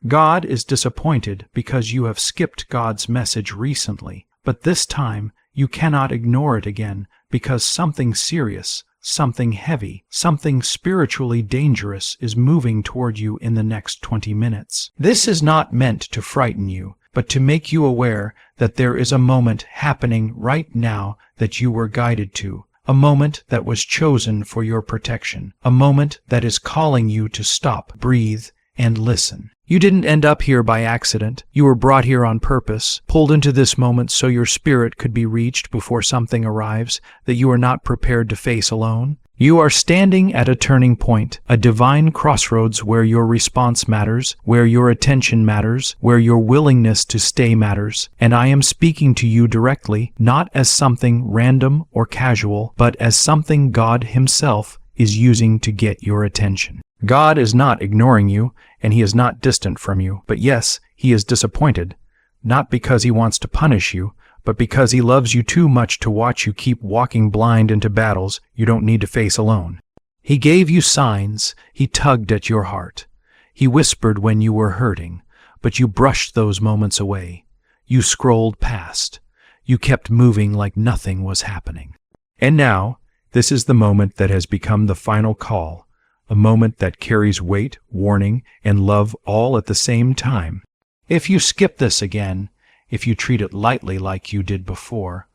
God is disappointed because you have skipped God's message recently, but this time you cannot ignore it again because something serious, something heavy, something spiritually dangerous is moving toward you in the next 20 minutes. This is not meant to frighten you, but to make you aware that there is a moment happening right now that you were guided to, a moment that was chosen for your protection, a moment that is calling you to stop, breathe, and listen. You didn't end up here by accident. You were brought here on purpose, pulled into this moment so your spirit could be reached before something arrives that you are not prepared to face alone. You are standing at a turning point, a divine crossroads where your response matters, where your attention matters, where your willingness to stay matters. And I am speaking to you directly, not as something random or casual, but as something God Himself is using to get your attention. God is not ignoring you, and He is not distant from you, but yes, He is disappointed, not because He wants to punish you, but because He loves you too much to watch you keep walking blind into battles you don't need to face alone. He gave you signs, He tugged at your heart. He whispered when you were hurting, but you brushed those moments away. You scrolled past. You kept moving like nothing was happening. And now, this is the moment that has become the final call, a moment that carries weight, warning, and love all at the same time. If you skip this again, if you treat it lightly like you did before,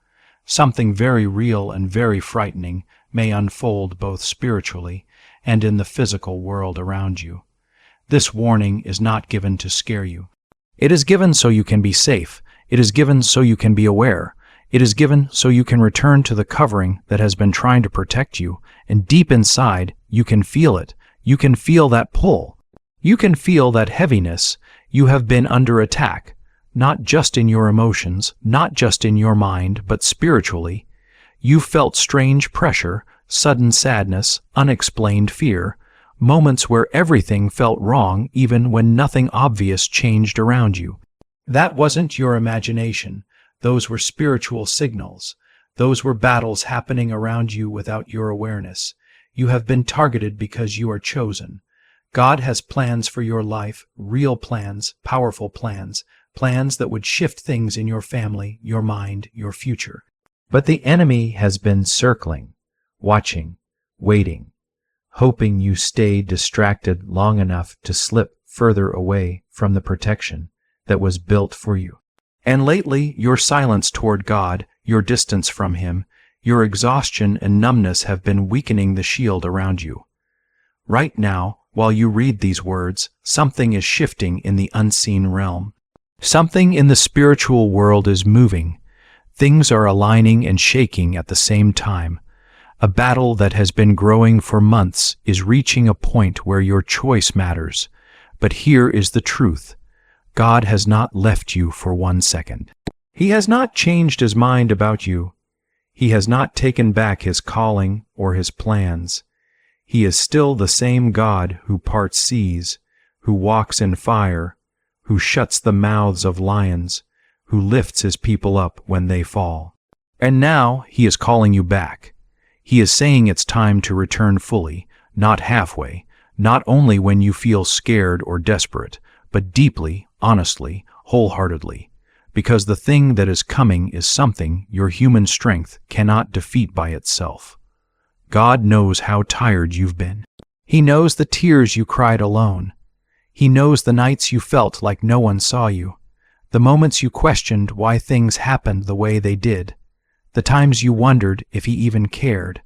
something very real and very frightening may unfold both spiritually and in the physical world around you. This warning is not given to scare you. It is given so you can be safe. It is given so you can be aware. It is given so you can return to the covering that has been trying to protect you, and deep inside, you can feel it. You can feel that pull. You can feel that heaviness. You have been under attack. Not just in your emotions, not just in your mind, but spiritually. You felt strange pressure, sudden sadness, unexplained fear, moments where everything felt wrong even when nothing obvious changed around you. That wasn't your imagination. Those were spiritual signals. Those were battles happening around you without your awareness. You have been targeted because you are chosen. God has plans for your life, real plans, powerful plans, plans that would shift things in your family, your mind, your future. But the enemy has been circling, watching, waiting, hoping you stay distracted long enough to slip further away from the protection that was built for you. And lately, your silence toward God, your distance from Him, your exhaustion and numbness have been weakening the shield around you. Right now, while you read these words, something is shifting in the unseen realm. Something in the spiritual world is moving. Things are aligning and shaking at the same time. A battle that has been growing for months is reaching a point where your choice matters. But here is the truth. God has not left you for 1 second. He has not changed His mind about you. He has not taken back His calling or His plans. He is still the same God who parts seas, who walks in fire, who shuts the mouths of lions, who lifts His people up when they fall. And now He is calling you back. He is saying it's time to return fully, not halfway, not only when you feel scared or desperate, but deeply, honestly, wholeheartedly, because the thing that is coming is something your human strength cannot defeat by itself. God knows how tired you've been. He knows the tears you cried alone. He knows the nights you felt like no one saw you, the moments you questioned why things happened the way they did, the times you wondered if He even cared.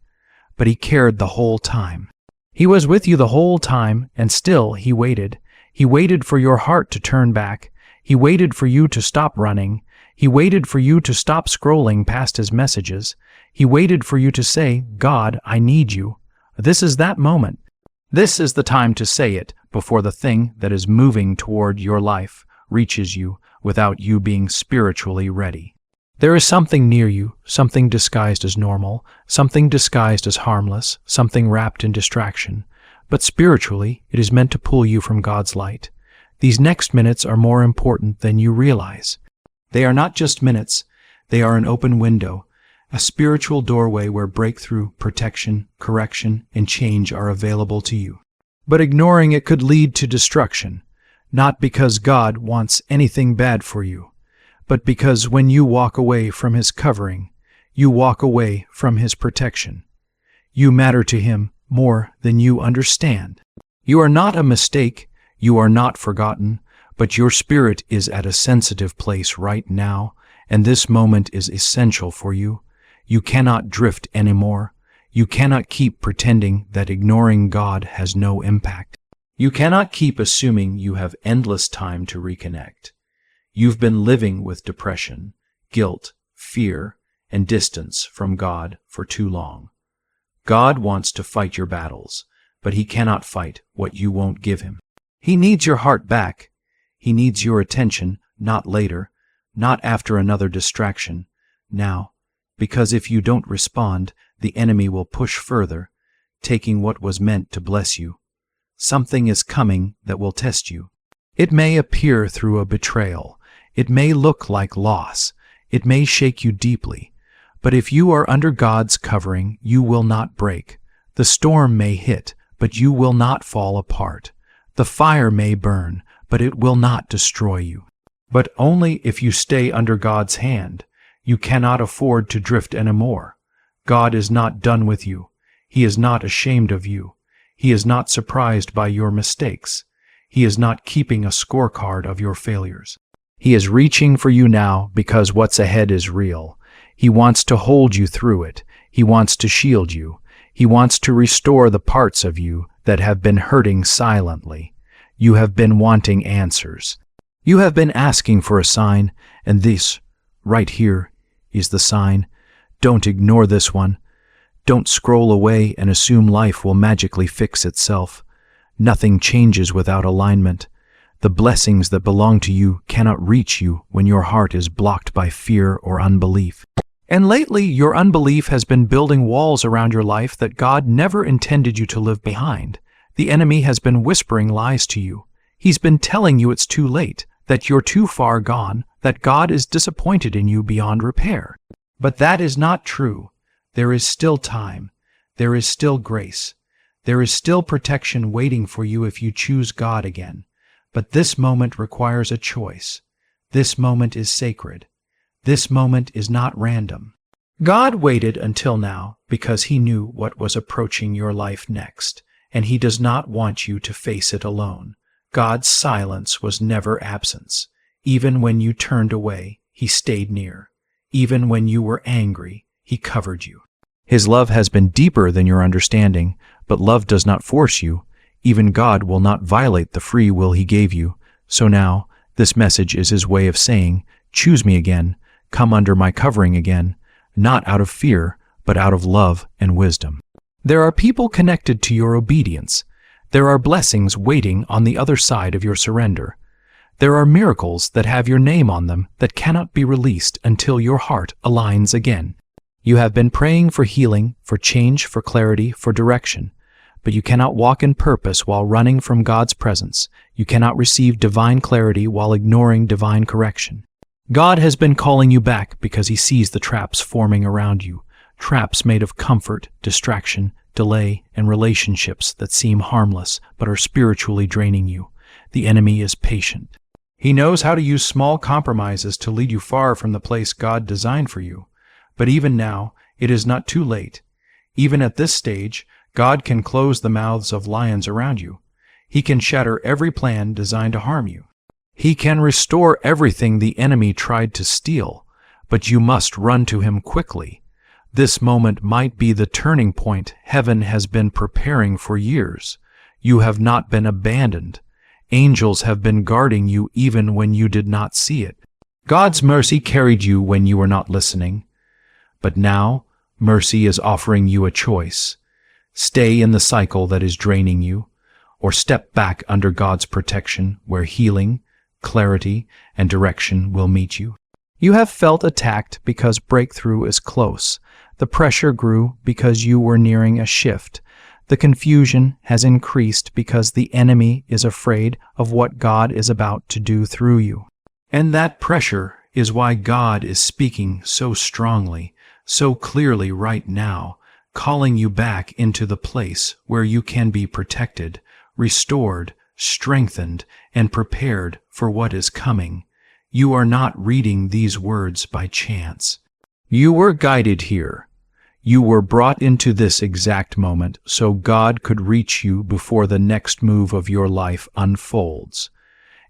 But He cared the whole time. He was with you the whole time, and still He waited. He waited for your heart to turn back. He waited for you to stop running. He waited for you to stop scrolling past His messages. He waited for you to say, God, I need you. This is that moment. This is the time to say it before the thing that is moving toward your life reaches you without you being spiritually ready. There is something near you, something disguised as normal, something disguised as harmless, something wrapped in distraction. But spiritually, it is meant to pull you from God's light. These next minutes are more important than you realize. They are not just minutes. They are an open window, a spiritual doorway where breakthrough, protection, correction, and change are available to you. But ignoring it could lead to destruction. not because God wants anything bad for you, but because when you walk away from His covering, you walk away from His protection. You matter to Him more than you understand. You are not a mistake, you are not forgotten, but your spirit is at a sensitive place right now, and this moment is essential for you. You cannot drift anymore. You cannot keep pretending that ignoring God has no impact. You cannot keep assuming you have endless time to reconnect. You've been living with depression, guilt, fear, and distance from God for too long. God wants to fight your battles, but He cannot fight what you won't give Him. He needs your heart back. He needs your attention, not later, not after another distraction, now, because if you don't respond, the enemy will push further, taking what was meant to bless you. Something is coming that will test you. It may appear through a betrayal. It may look like loss. It may shake you deeply. But if you are under God's covering, you will not break. The storm may hit, but you will not fall apart. The fire may burn, but it will not destroy you. But only if you stay under God's hand. You cannot afford to drift anymore. God is not done with you. He is not ashamed of you. He is not surprised by your mistakes. He is not keeping a scorecard of your failures. He is reaching for you now because what's ahead is real. He wants to hold you through it. He wants to shield you. He wants to restore the parts of you that have been hurting silently. You have been wanting answers. You have been asking for a sign, and this, right here, is the sign. Don't ignore this one. Don't scroll away and assume life will magically fix itself. Nothing changes without alignment. The blessings that belong to you cannot reach you when your heart is blocked by fear or unbelief. And lately, your unbelief has been building walls around your life that God never intended you to live behind. The enemy has been whispering lies to you. He's been telling you it's too late, that you're too far gone, that God is disappointed in you beyond repair. But that is not true. There is still time. There is still grace. There is still protection waiting for you if you choose God again. But this moment requires a choice. This moment is sacred. This moment is not random. God waited until now because He knew what was approaching your life next, and He does not want you to face it alone. God's silence was never absence. Even when you turned away, He stayed near. Even when you were angry, He covered you. His love has been deeper than your understanding, but love does not force you. Even God will not violate the free will He gave you. So now, this message is His way of saying, choose me again, come under my covering again, not out of fear, but out of love and wisdom. There are people connected to your obedience. There are blessings waiting on the other side of your surrender. There are miracles that have your name on them that cannot be released until your heart aligns again. You have been praying for healing, for change, for clarity, for direction. But you cannot walk in purpose while running from God's presence. You cannot receive divine clarity while ignoring divine correction. God has been calling you back because He sees the traps forming around you, traps made of comfort, distraction, delay, and relationships that seem harmless but are spiritually draining you. The enemy is patient. He knows how to use small compromises to lead you far from the place God designed for you. But even now, it is not too late. Even at this stage, God can close the mouths of lions around you. He can shatter every plan designed to harm you. He can restore everything the enemy tried to steal, but you must run to Him quickly. This moment might be the turning point heaven has been preparing for years. You have not been abandoned. Angels have been guarding you even when you did not see it. God's mercy carried you when you were not listening. But now, mercy is offering you a choice. Stay in the cycle that is draining you, or step back under God's protection where healing, clarity, and direction will meet you. You have felt attacked because breakthrough is close. The pressure grew because you were nearing a shift. The confusion has increased because the enemy is afraid of what God is about to do through you. And that pressure is why God is speaking so strongly, so clearly right now, calling you back into the place where you can be protected, restored, strengthened, and prepared for what is coming. You are not reading these words by chance. You were guided here. You were brought into this exact moment so God could reach you before the next move of your life unfolds.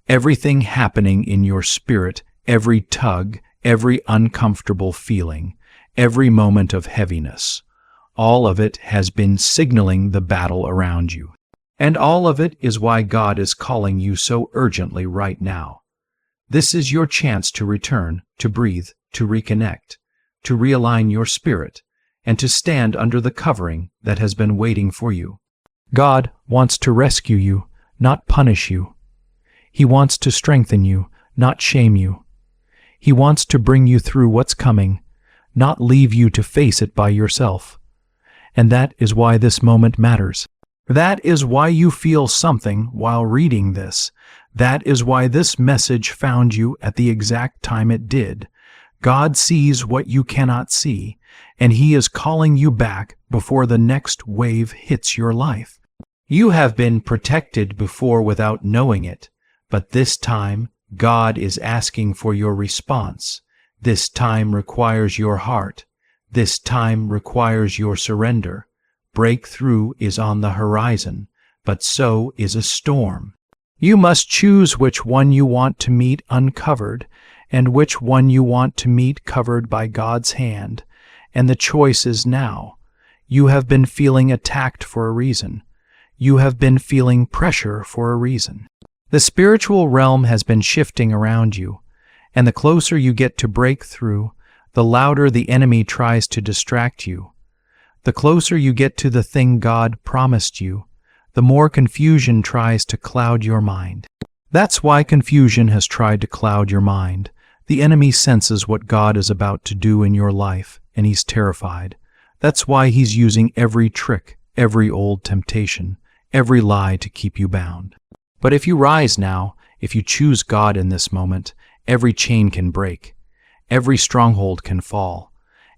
Everything happening in your spirit, every tug, every uncomfortable feeling, every moment of heaviness, all of it has been signaling the battle around you. And all of it is why God is calling you so urgently right now. This is your chance to return, to breathe, to reconnect, to realign your spirit, and to stand under the covering that has been waiting for you. God wants to rescue you, not punish you. He wants to strengthen you, not shame you. He wants to bring you through what's coming, not leave you to face it by yourself. And that is why this moment matters. That is why you feel something while reading this. That is why this message found you at the exact time it did. God sees what you cannot see, and He is calling you back before the next wave hits your life. You have been protected before without knowing it, but this time God is asking for your response. This time requires your heart. This time requires your surrender. Breakthrough is on the horizon, but so is a storm. You must choose which one you want to meet uncovered, and which one you want to meet covered by God's hand, and the choice is now. You have been feeling attacked for a reason. You have been feeling pressure for a reason. The spiritual realm has been shifting around you, and the closer you get to breakthrough, the louder the enemy tries to distract you. The closer you get to the thing God promised you, the more confusion tries to cloud your mind. That's why confusion has tried to cloud your mind. The enemy senses what God is about to do in your life, and he's terrified. That's why he's using every trick, every old temptation, every lie to keep you bound. But if you rise now, if you choose God in this moment, every chain can break. Every stronghold can fall.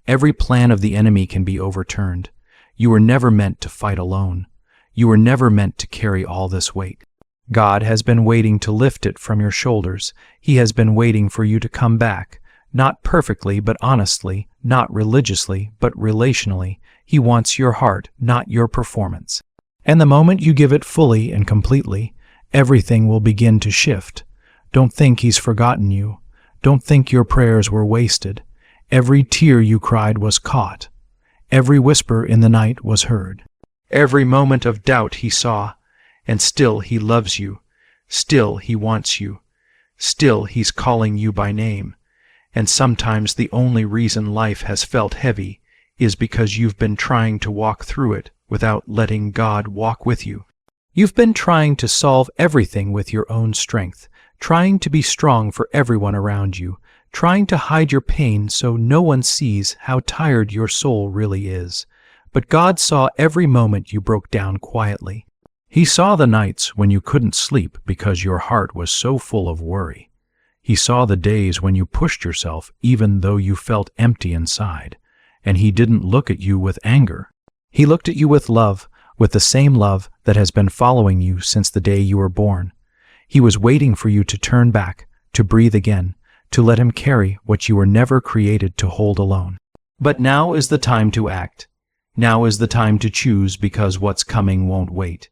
Every plan of the enemy can be overturned. You were never meant to fight alone. You were never meant to carry all this weight. God has been waiting to lift it from your shoulders. He has been waiting for you to come back, not perfectly but honestly, not religiously but relationally. He wants your heart, not your performance. And the moment you give it fully and completely, everything will begin to shift. Don't think He's forgotten you. Don't think your prayers were wasted. Every tear you cried was caught. Every whisper in the night was heard. Every moment of doubt He saw, and still He loves you. Still He wants you. Still He's calling you by name. And sometimes the only reason life has felt heavy is because you've been trying to walk through it without letting God walk with you. You've been trying to solve everything with your own strength, trying to be strong for everyone around you, trying to hide your pain so no one sees how tired your soul really is. But God saw every moment you broke down quietly. He saw the nights when you couldn't sleep because your heart was so full of worry. He saw the days when you pushed yourself even though you felt empty inside. And He didn't look at you with anger. He looked at you with love, with the same love that has been following you since the day you were born. He was waiting for you to turn back, to breathe again, to let Him carry what you were never created to hold alone. But now is the time to act. Now is the time to choose, because what's coming won't wait.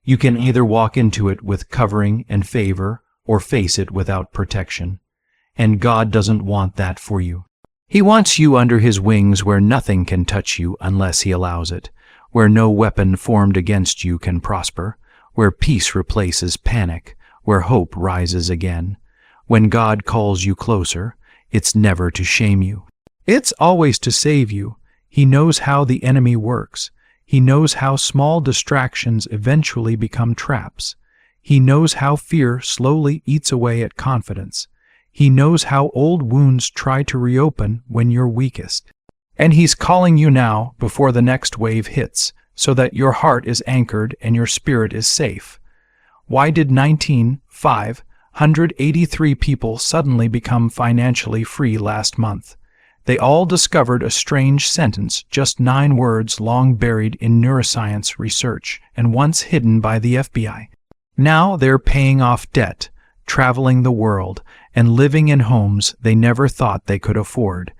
You can either walk into it with covering and favor or face it without protection. And God doesn't want that for you. He wants you under His wings where nothing can touch you unless He allows it, where no weapon formed against you can prosper, where peace replaces panic, where hope rises again. When God calls you closer, it's never to shame you. It's always to save you. He knows how the enemy works. He knows how small distractions eventually become traps. He knows how fear slowly eats away at confidence. He knows how old wounds try to reopen when you're weakest. And He's calling you now before the next wave hits, so that your heart is anchored and your spirit is safe. Why did 583 people suddenly become financially free last month? They all discovered a strange sentence, just 9 words long buried in neuroscience research and once hidden by the FBI. Now they're paying off debt, traveling the world, and living in homes they never thought they could afford.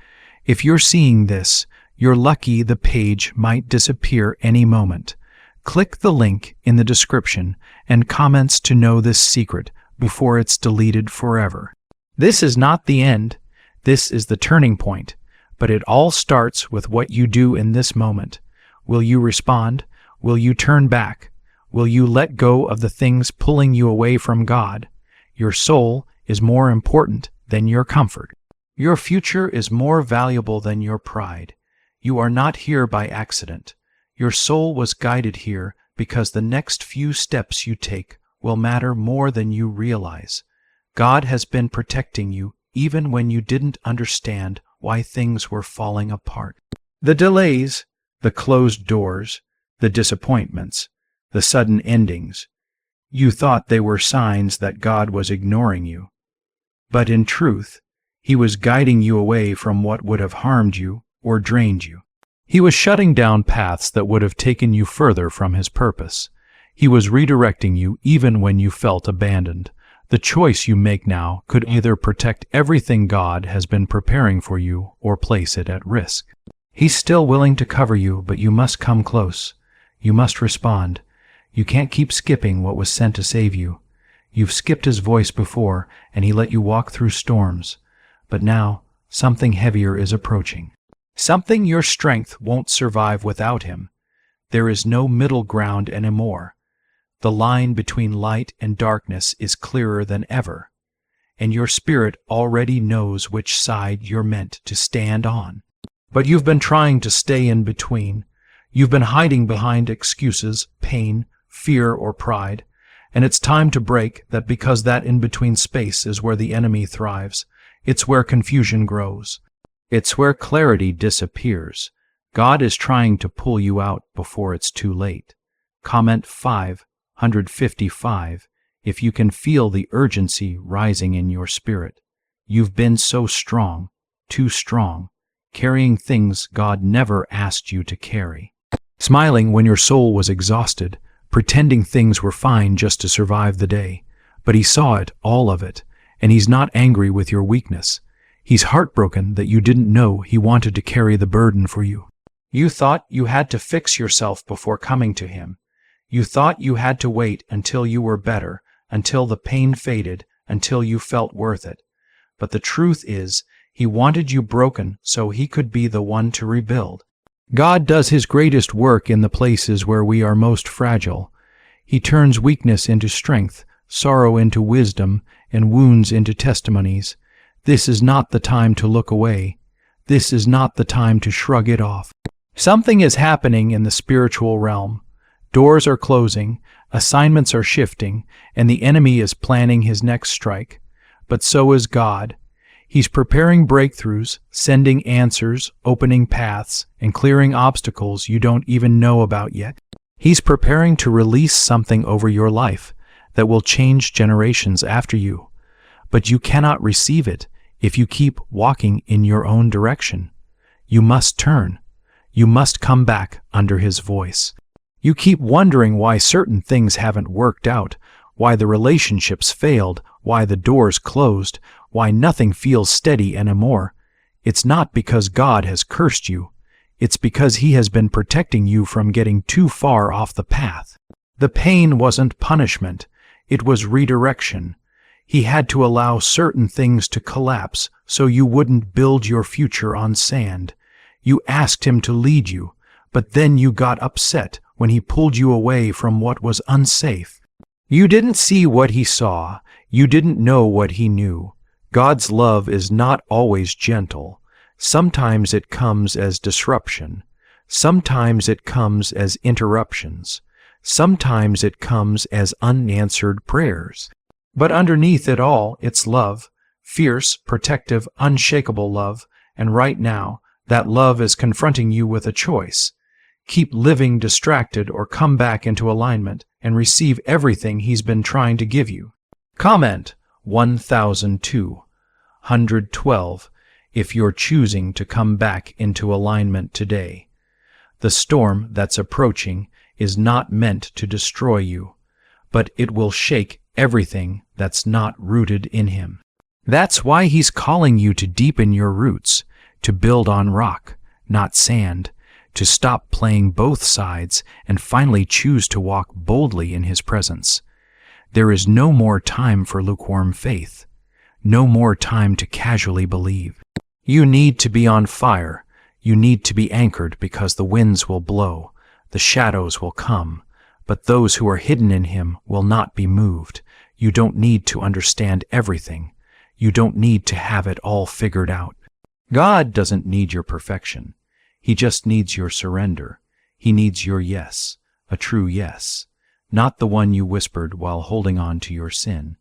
If you're seeing this, you're lucky the page might disappear any moment. Click the link in the description and comments to know this secret before it's deleted forever. This is not the end. This is the turning point. But it all starts with what you do in this moment. Will you respond? Will you turn back? Will you let go of the things pulling you away from God? Your soul is more important than your comfort. Your future is more valuable than your pride. You are not here by accident. Your soul was guided here because the next few steps you take will matter more than you realize. God has been protecting you even when you didn't understand why things were falling apart. The delays, the closed doors, the disappointments, the sudden endings. You thought they were signs that God was ignoring you. But in truth, He was guiding you away from what would have harmed you or drained you. He was shutting down paths that would have taken you further from His purpose. He was redirecting you even when you felt abandoned. The choice you make now could either protect everything God has been preparing for you or place it at risk. He's still willing to cover you, but you must come close. You must respond. You can't keep skipping what was sent to save you. You've skipped His voice before, and He let you walk through storms. But now, something heavier is approaching. Something your strength won't survive without Him. There is no middle ground anymore. The line between light and darkness is clearer than ever, and your spirit already knows which side you're meant to stand on. But you've been trying to stay in between. You've been hiding behind excuses, pain, fear, or pride, and it's time to break that, because that in-between space is where the enemy thrives. It's where confusion grows. It's where clarity disappears. God is trying to pull you out before it's too late. Comment 555 if you can feel the urgency rising in your spirit. You've been so strong, too strong, carrying things God never asked you to carry. Smiling when your soul was exhausted, pretending things were fine just to survive the day. But He saw it, all of it, and He's not angry with your weakness. He's heartbroken that you didn't know He wanted to carry the burden for you. You thought you had to fix yourself before coming to Him. You thought you had to wait until you were better, until the pain faded, until you felt worth it. But the truth is, He wanted you broken so He could be the one to rebuild. God does His greatest work in the places where we are most fragile. He turns weakness into strength, sorrow into wisdom, and wounds into testimonies. This is not the time to look away. This is not the time to shrug it off. Something is happening in the spiritual realm. Doors are closing, assignments are shifting, and the enemy is planning his next strike. But so is God. He's preparing breakthroughs, sending answers, opening paths, and clearing obstacles you don't even know about yet. He's preparing to release something over your life that will change generations after you. But you cannot receive it if you keep walking in your own direction. You must turn. You must come back under His voice. You keep wondering why certain things haven't worked out, why the relationships failed, why the doors closed, why nothing feels steady anymore. It's not because God has cursed you. It's because He has been protecting you from getting too far off the path. The pain wasn't punishment. It was redirection. He had to allow certain things to collapse so you wouldn't build your future on sand. You asked Him to lead you, but then you got upset when He pulled you away from what was unsafe. You didn't see what He saw. You didn't know what He knew. God's love is not always gentle. Sometimes it comes as disruption. Sometimes it comes as interruptions. Sometimes it comes as unanswered prayers. But underneath it all, it's love. Fierce, protective, unshakable love. And right now, that love is confronting you with a choice. Keep living distracted or come back into alignment and receive everything He's been trying to give you. Comment 1212 if you're choosing to come back into alignment today. The storm that's approaching is not meant to destroy you, but it will shake everything that's not rooted in Him. That's why He's calling you to deepen your roots, to build on rock, not sand, to stop playing both sides and finally choose to walk boldly in His presence. There is no more time for lukewarm faith, no more time to casually believe. You need to be on fire. You need to be anchored, because the winds will blow, the shadows will come, but those who are hidden in Him will not be moved. You don't need to understand everything. You don't need to have it all figured out. God doesn't need your perfection. He just needs your surrender. He needs your yes, a true yes, not the one you whispered while holding on to your sin,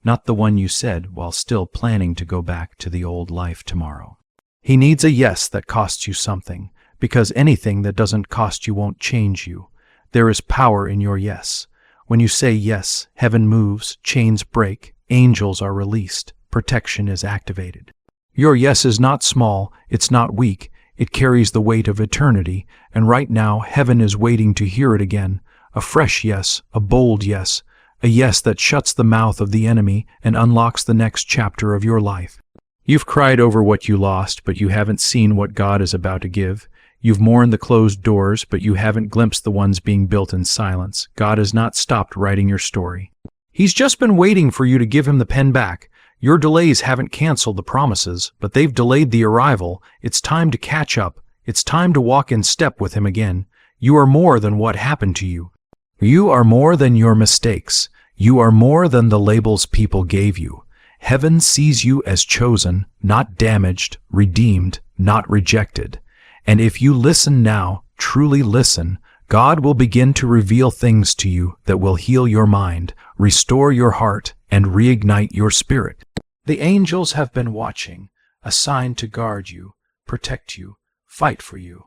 not the one you said while still planning to go back to the old life tomorrow. He needs a yes that costs you something, because anything that doesn't cost you won't change you. There is power in your yes. When you say yes, heaven moves, chains break, angels are released, protection is activated. Your yes is not small, it's not weak, it carries the weight of eternity, and right now heaven is waiting to hear it again. A fresh yes, a bold yes, a yes that shuts the mouth of the enemy and unlocks the next chapter of your life. You've cried over what you lost, but you haven't seen what God is about to give. You've mourned the closed doors, but you haven't glimpsed the ones being built in silence. God has not stopped writing your story. He's just been waiting for you to give Him the pen back. Your delays haven't canceled the promises, but they've delayed the arrival. It's time to catch up. It's time to walk in step with Him again. You are more than what happened to you. You are more than your mistakes. You are more than the labels people gave you. Heaven sees you as chosen, not damaged, redeemed, not rejected. And if you listen now, truly listen, God will begin to reveal things to you that will heal your mind, restore your heart, and reignite your spirit. The angels have been watching, assigned to guard you, protect you, fight for you.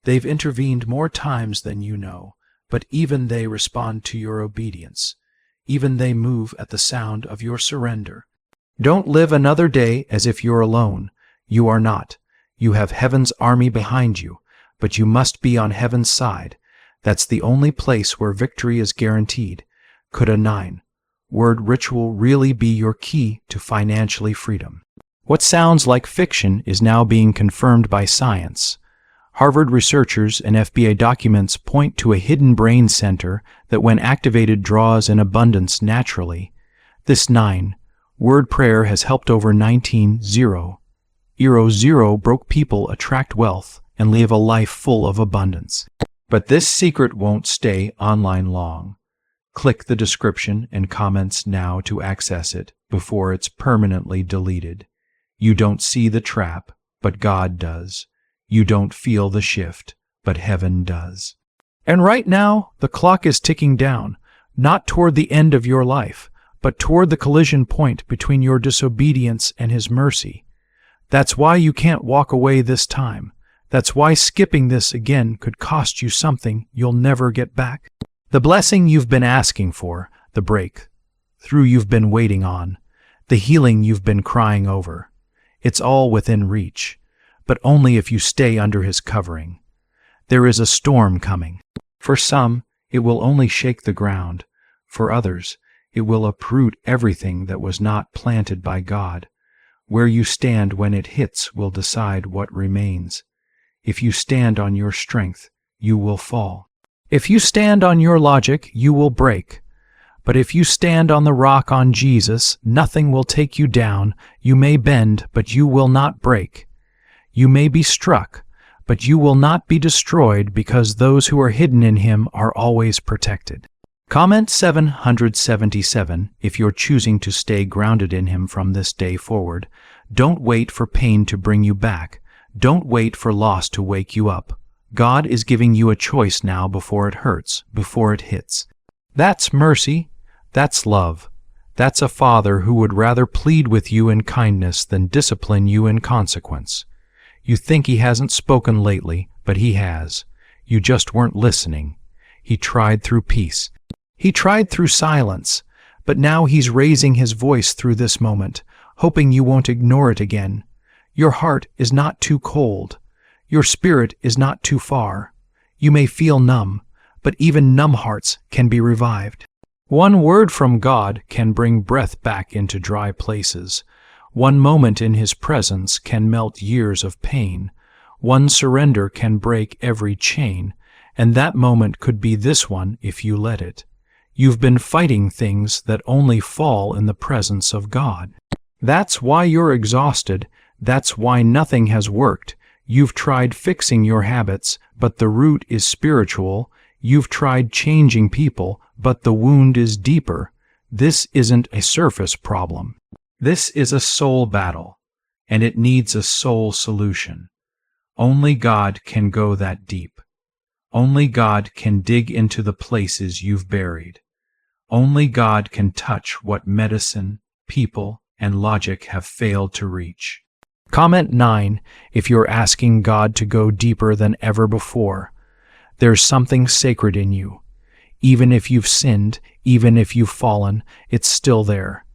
They've intervened more times than you know, but even they respond to your obedience. Even they move at the sound of your surrender. Don't live another day as if you're alone. You are not. You have heaven's army behind you, but you must be on heaven's side. That's the only place where victory is guaranteed. Could a 9-word ritual really be your key to financially freedom? What sounds like fiction is now being confirmed by science. Harvard researchers and FBA documents point to a hidden brain center that, when activated, draws in abundance naturally. This 9-word prayer has helped over 19,000 broke people attract wealth and live a life full of abundance. But this secret won't stay online long. Click the description and comments now to access it before it's permanently deleted. You don't see the trap, but God does. You don't feel the shift, but heaven does. And right now, the clock is ticking down, not toward the end of your life, but toward the collision point between your disobedience and His mercy. That's why you can't walk away this time. That's why skipping this again could cost you something you'll never get back. The blessing you've been asking for, the breakthrough you've been waiting on, the healing you've been crying over, it's all within reach, but only if you stay under His covering. There is a storm coming. For some, it will only shake the ground. For others, it will uproot everything that was not planted by God. Where you stand when it hits will decide what remains. If you stand on your strength, you will fall. If you stand on your logic, you will break. But if you stand on the rock, on Jesus, nothing will take you down. You may bend, but you will not break. You may be struck, but you will not be destroyed, because those who are hidden in Him are always protected. Comment 777 if you're choosing to stay grounded in Him from this day forward. Don't wait for pain to bring you back. Don't wait for loss to wake you up. God is giving you a choice now before it hurts, before it hits. That's mercy. That's love. That's a Father who would rather plead with you in kindness than discipline you in consequence. You think He hasn't spoken lately, but He has. You just weren't listening. He tried through peace. He tried through silence, but now He's raising His voice through this moment, hoping you won't ignore it again. Your heart is not too cold. Your spirit is not too far. You may feel numb, but even numb hearts can be revived. One word from God can bring breath back into dry places. One moment in His presence can melt years of pain. One surrender can break every chain, and that moment could be this one if you let it. You've been fighting things that only fall in the presence of God. That's why you're exhausted. That's why nothing has worked. You've tried fixing your habits, but the root is spiritual. You've tried changing people, but the wound is deeper. This isn't a surface problem. This is a soul battle, and it needs a soul solution. Only God can go that deep. Only God can dig into the places you've buried. Only God can touch what medicine, people, and logic have failed to reach. Comment 9 if you're asking God to go deeper than ever before. There's something sacred in you. Even if you've sinned, even if you've fallen, it's still there.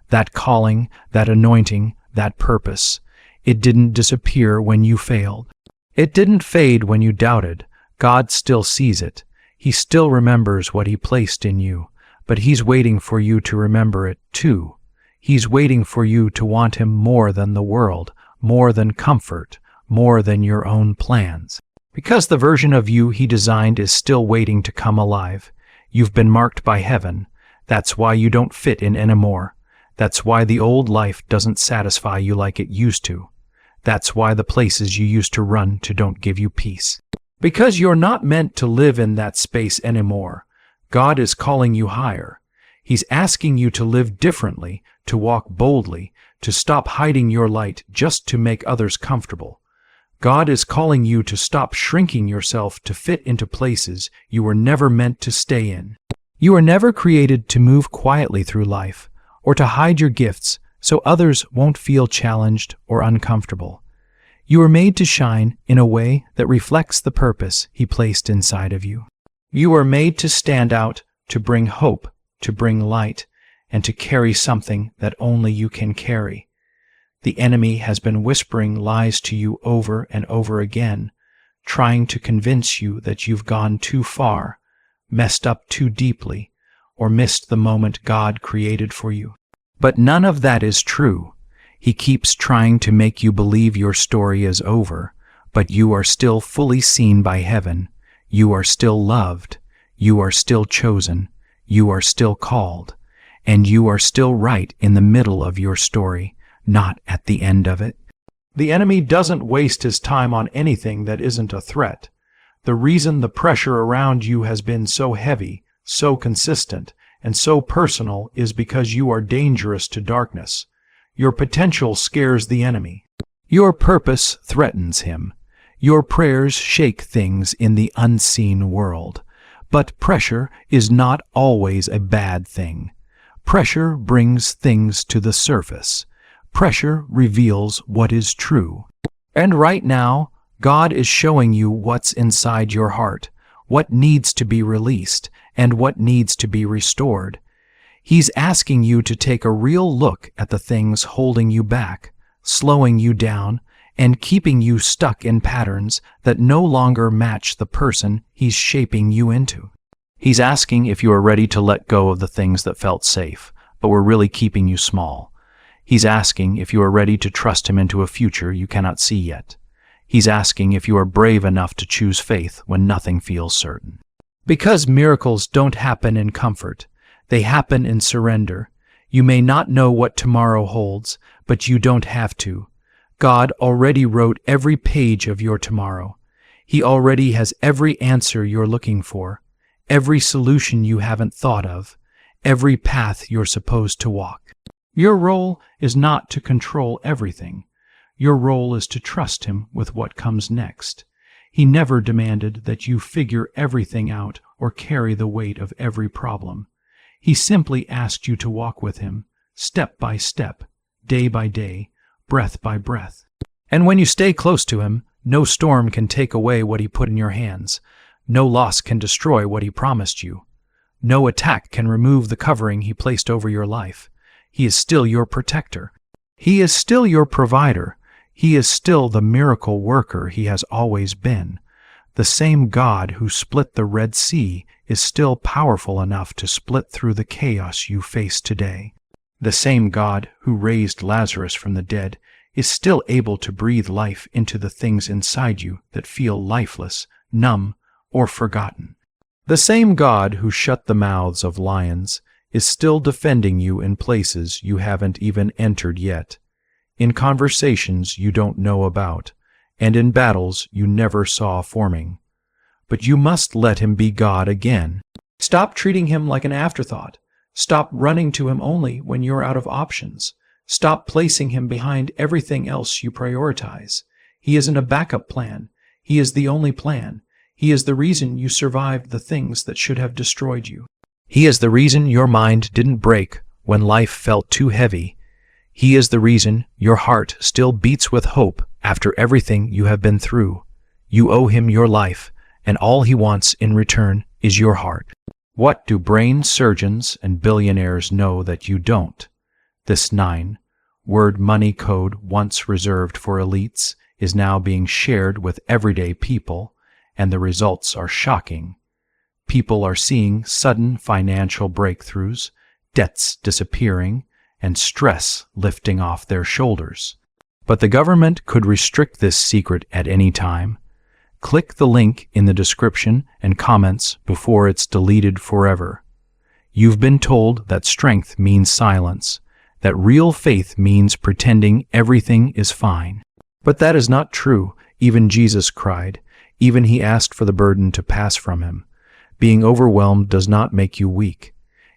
That calling, that anointing, that purpose. It didn't disappear when you failed. It didn't fade when you doubted. God still sees it. He still remembers what He placed in you, but He's waiting for you to remember it too. He's waiting for you to want Him more than the world, more than comfort, more than your own plans. Because the version of you He designed is still waiting to come alive. You've been marked by heaven. That's why you don't fit in anymore. That's why the old life doesn't satisfy you like it used to. That's why the places you used to run to don't give you peace. Because you're not meant to live in that space anymore. God is calling you higher. He's asking you to live differently, to walk boldly, to stop hiding your light just to make others comfortable. God is calling you to stop shrinking yourself to fit into places you were never meant to stay in. You were never created to move quietly through life, or to hide your gifts so others won't feel challenged or uncomfortable. You were made to shine in a way that reflects the purpose He placed inside of you. You were made to stand out, to bring hope, to bring light, and to carry something that only you can carry. The enemy has been whispering lies to you over and over again, trying to convince you that you've gone too far, messed up too deeply, or missed the moment God created for you. But none of that is true. He keeps trying to make you believe your story is over, but you are still fully seen by heaven. You are still loved. You are still chosen. You are still called. And you are still right in the middle of your story, not at the end of it. The enemy doesn't waste his time on anything that isn't a threat. The reason the pressure around you has been so heavy, so consistent, and so personal is because you are dangerous to darkness. Your potential scares the enemy. Your purpose threatens him. Your prayers shake things in the unseen world. But pressure is not always a bad thing. Pressure brings things to the surface. Pressure reveals what is true. And right now, God is showing you what's inside your heart, what needs to be released, and what needs to be restored. He's asking you to take a real look at the things holding you back, slowing you down, and keeping you stuck in patterns that no longer match the person He's shaping you into. He's asking if you are ready to let go of the things that felt safe, but were really keeping you small. He's asking if you are ready to trust Him into a future you cannot see yet. He's asking if you are brave enough to choose faith when nothing feels certain. Because miracles don't happen in comfort, they happen in surrender. You may not know what tomorrow holds, but you don't have to. God already wrote every page of your tomorrow. He already has every answer you're looking for, every solution you haven't thought of, every path you're supposed to walk. Your role is not to control everything. Your role is to trust Him with what comes next. He never demanded that you figure everything out or carry the weight of every problem. He simply asked you to walk with Him, step by step, day by day, breath by breath. And when you stay close to Him, no storm can take away what He put in your hands. No loss can destroy what He promised you. No attack can remove the covering He placed over your life. He is still your protector. He is still your provider. He is still the miracle worker He has always been. The same God who split the Red Sea is still powerful enough to split through the chaos you face today. The same God who raised Lazarus from the dead is still able to breathe life into the things inside you that feel lifeless, numb, or forgotten. The same God who shut the mouths of lions is still defending you in places you haven't even entered yet, in conversations you don't know about, and in battles you never saw forming. But you must let him be God again. Stop treating him like an afterthought. Stop running to him only when you're out of options. Stop placing him behind everything else you prioritize. He isn't a backup plan. He is the only plan. He is the reason you survived the things that should have destroyed you. He is the reason your mind didn't break when life felt too heavy. He is the reason your heart still beats with hope after everything you have been through. You owe him your life, and all he wants in return is your heart. What do brain surgeons and billionaires know that you don't? This 9-word money code once reserved for elites is now being shared with everyday people, and the results are shocking. People are seeing sudden financial breakthroughs, debts disappearing, and stress lifting off their shoulders. But the government could restrict this secret at any time. Click the link in the description and comments before it's deleted forever. You've been told that strength means silence, that real faith means pretending everything is fine. But that is not true. Even Jesus cried. Even he asked for the burden to pass from him. Being overwhelmed does not make you weak.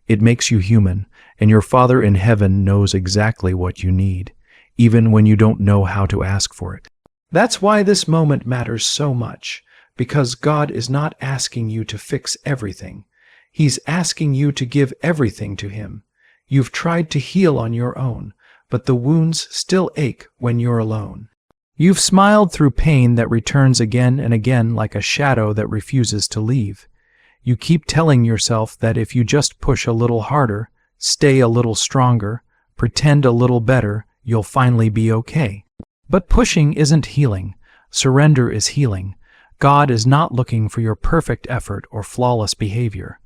It makes you human, and your Father in heaven knows exactly what you need, even when you don't know how to ask for it. That's why this moment matters so much, because God is not asking you to fix everything. He's asking you to give everything to him. You've tried to heal on your own, but the wounds still ache when you're alone. You've smiled through pain that returns again and again like a shadow that refuses to leave. You keep telling yourself that if you just push a little harder, stay a little stronger, pretend a little better, you'll finally be okay. But pushing isn't healing. Surrender is healing. God is not looking for your perfect effort or flawless behavior.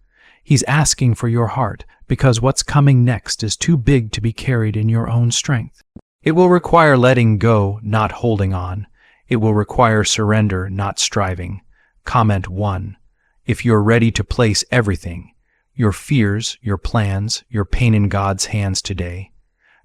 He's asking for your heart, because what's coming next is too big to be carried in your own strength. It will require letting go, not holding on. It will require surrender, not striving. Comment 1. If you're ready to place everything, your fears, your plans, your pain in God's hands today.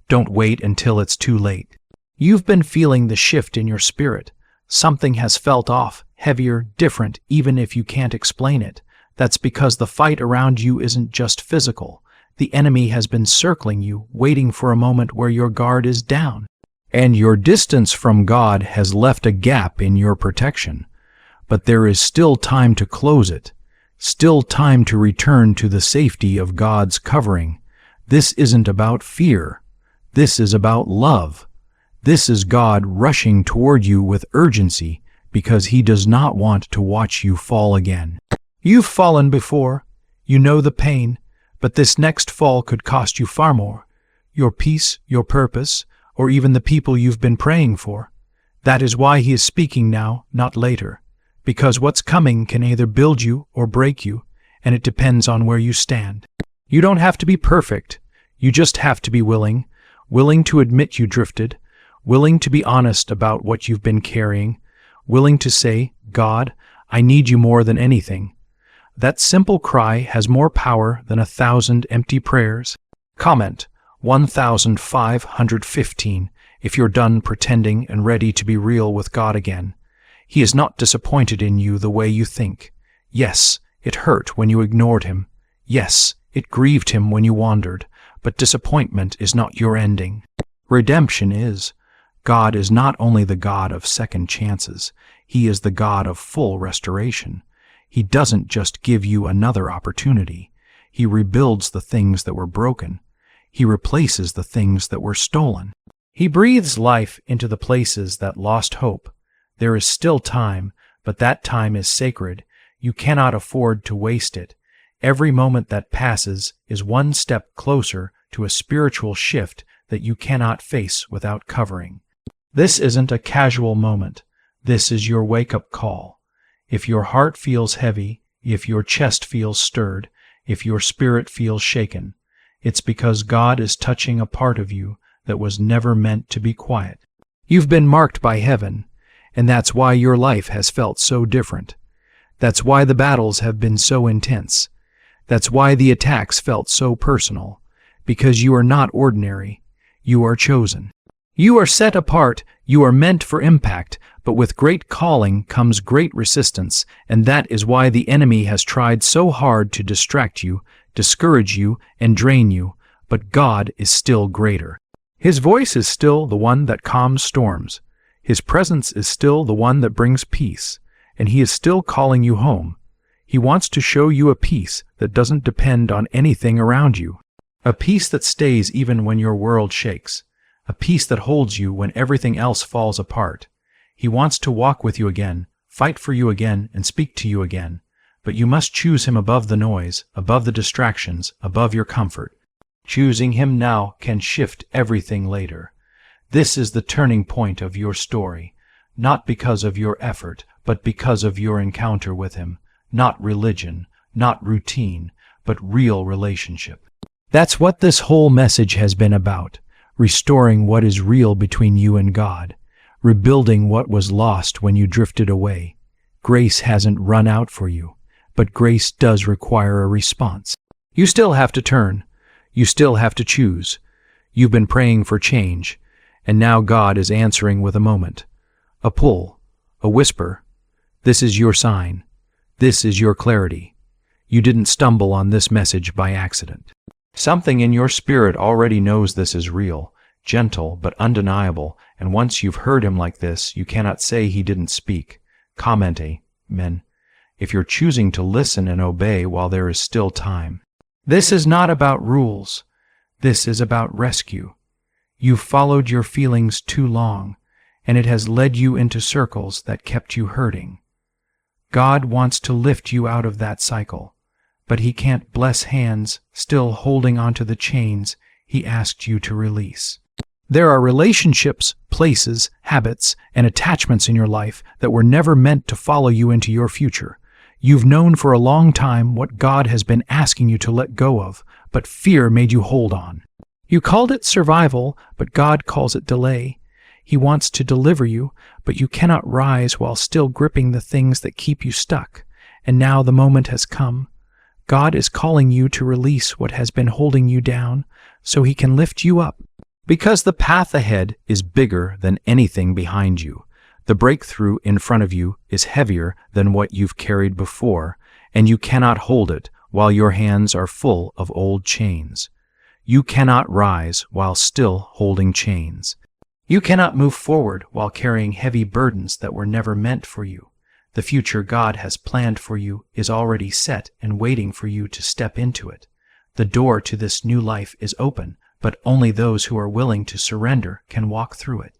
Don't wait until it's too late. You've been feeling the shift in your spirit. Something has felt off, heavier, different, even if you can't explain it. That's because the fight around you isn't just physical. The enemy has been circling you, waiting for a moment where your guard is down. And your distance from God has left a gap in your protection. But there is still time to close it. Still time to return to the safety of God's covering. This isn't about fear. This is about love. This is God rushing toward you with urgency because he does not want to watch you fall again. You've fallen before. You know the pain, but this next fall could cost you far more. Your peace, your purpose, or even the people you've been praying for. That is why he is speaking now, not later. Because what's coming can either build you or break you, and it depends on where you stand. You don't have to be perfect. You just have to be willing to admit you drifted, willing to be honest about what you've been carrying, willing to say, God, I need you more than anything. That simple cry has more power than 1,000 empty prayers. Comment 1515 if you're done pretending and ready to be real with God again. He is not disappointed in you the way you think. Yes, it hurt when you ignored him. Yes, it grieved him when you wandered, but disappointment is not your ending. Redemption is. God is not only the God of second chances, he is the God of full restoration. He doesn't just give you another opportunity. He rebuilds the things that were broken. He replaces the things that were stolen. He breathes life into the places that lost hope. There is still time, but that time is sacred. You cannot afford to waste it. Every moment that passes is one step closer to a spiritual shift that you cannot face without covering. This isn't a casual moment. This is your wake-up call. If your heart feels heavy, if your chest feels stirred, if your spirit feels shaken, it's because God is touching a part of you that was never meant to be quiet. You've been marked by heaven, and that's why your life has felt so different. That's why the battles have been so intense. That's why the attacks felt so personal. Because you are not ordinary. You are chosen. You are set apart. You are meant for impact. But with great calling comes great resistance, and that is why the enemy has tried so hard to distract you, discourage you, and drain you. But God is still greater. His voice is still the one that calms storms. His presence is still the one that brings peace, and He is still calling you home. He wants to show you a peace that doesn't depend on anything around you, a peace that stays even when your world shakes, a peace that holds you when everything else falls apart. He wants to walk with you again, fight for you again, and speak to you again, but you must choose Him above the noise, above the distractions, above your comfort. Choosing Him now can shift everything later. This is the turning point of your story, not because of your effort, but because of your encounter with Him. Not religion, not routine, but real relationship. That's what this whole message has been about, restoring what is real between you and God, rebuilding what was lost when you drifted away. Grace hasn't run out for you, but grace does require a response. You still have to turn. You still have to choose. You've been praying for change, and now God is answering with a moment, a pull, a whisper. This is your sign. This is your clarity. You didn't stumble on this message by accident. Something in your spirit already knows this is real, gentle but undeniable, and once you've heard Him like this, you cannot say He didn't speak. Comment, amen, if you're choosing to listen and obey while there is still time. This is not about rules. This is about rescue. You've followed your feelings too long, and it has led you into circles that kept you hurting. God wants to lift you out of that cycle, but He can't bless hands still holding onto the chains He asked you to release. There are relationships, places, habits, and attachments in your life that were never meant to follow you into your future. You've known for a long time what God has been asking you to let go of, but fear made you hold on. You called it survival, but God calls it delay. He wants to deliver you, but you cannot rise while still gripping the things that keep you stuck. And now the moment has come. God is calling you to release what has been holding you down, so He can lift you up. Because the path ahead is bigger than anything behind you. The breakthrough in front of you is heavier than what you've carried before, and you cannot hold it while your hands are full of old chains. You cannot rise while still holding chains. You cannot move forward while carrying heavy burdens that were never meant for you. The future God has planned for you is already set and waiting for you to step into it. The door to this new life is open, but only those who are willing to surrender can walk through it.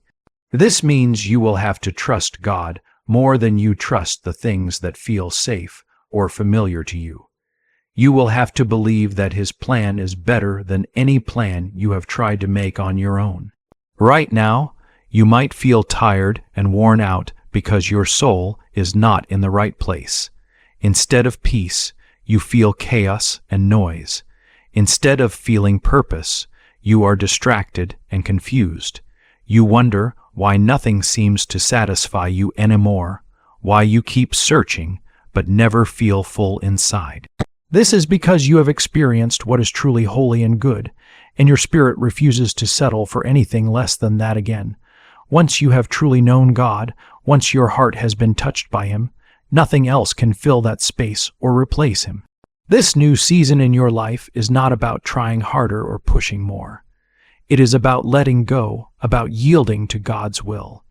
This means you will have to trust God more than you trust the things that feel safe or familiar to you. You will have to believe that His plan is better than any plan you have tried to make on your own. Right now, you might feel tired and worn out because your soul is not in the right place. Instead of peace, you feel chaos and noise. Instead of feeling purpose, you are distracted and confused. You wonder why nothing seems to satisfy you anymore, why you keep searching but never feel full inside. This is because you have experienced what is truly holy and good, and your spirit refuses to settle for anything less than that again. Once you have truly known God, once your heart has been touched by Him, nothing else can fill that space or replace Him. This new season in your life is not about trying harder or pushing more. It is about letting go, about yielding to God's will.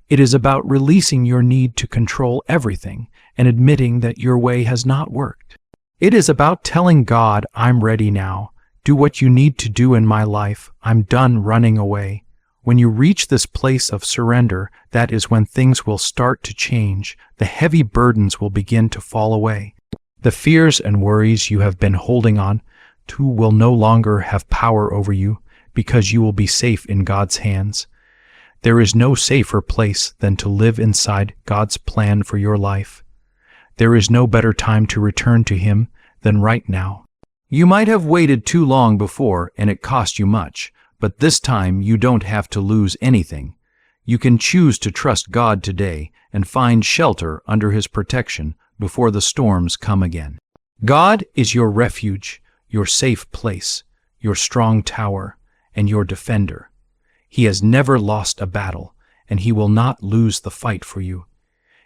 It is about releasing your need to control everything and admitting that your way has not worked. It is about telling God, I'm ready now. Do what you need to do in my life. I'm done running away. When you reach this place of surrender, that is when things will start to change. The heavy burdens will begin to fall away. The fears and worries you have been holding on to will no longer have power over you because you will be safe in God's hands. There is no safer place than to live inside God's plan for your life. There is no better time to return to Him than right now. You might have waited too long before and it cost you much, but this time you don't have to lose anything. You can choose to trust God today and find shelter under His protection before the storms come again. God is your refuge, your safe place, your strong tower, and your defender. He has never lost a battle, and He will not lose the fight for you.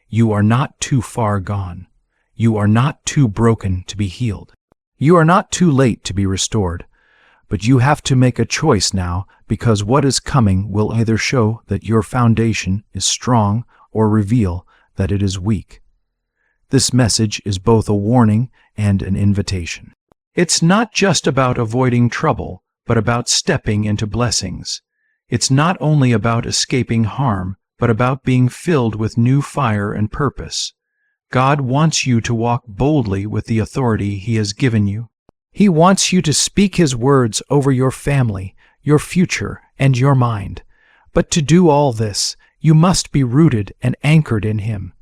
You are not too far gone. You are not too broken to be healed. You are not too late to be restored. But you have to make a choice now, because what is coming will either show that your foundation is strong or reveal that it is weak. This message is both a warning and an invitation. It's not just about avoiding trouble, but about stepping into blessings. It's not only about escaping harm, but about being filled with new fire and purpose. God wants you to walk boldly with the authority He has given you. He wants you to speak His words over your family, your future, and your mind. But to do all this, you must be rooted and anchored in Him.